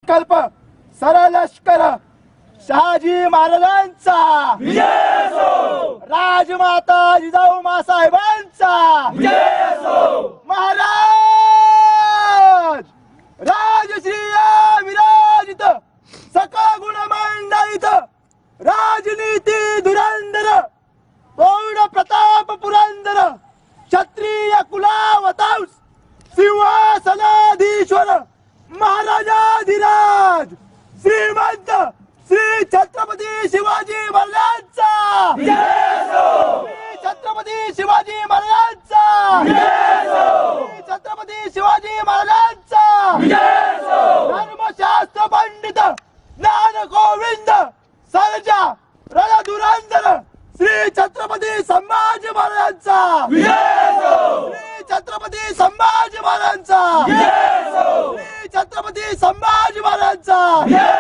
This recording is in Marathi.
कल्प सरलष्कर शहाजी महाराजांचा राजमाता जिजाऊ मासाहेबांचा महाराज राजश्रीय विराजित सका गुण मंडळित राजनीती धुरंधर पौर्ण प्रताप पुरंदर क्षत्रिय कुलावतांस सिंहासनाधीश्वर महाराजाधिराज श्रीमंत श्री छत्रपती शिवाजी महाराजांचा श्री छत्रपती शिवाजी महाराजांचा श्री छत्रपती शिवाजी महाराजांचा धर्मशास्त्र पंडित ज्ञान गोविंद सर्जा रणधुरंधर श्री छत्रपती संभाजी महाराजांचा श्री छत्रपती संभाजी महाराजांचा श्री छत्रपती संभाजी महाराजांचा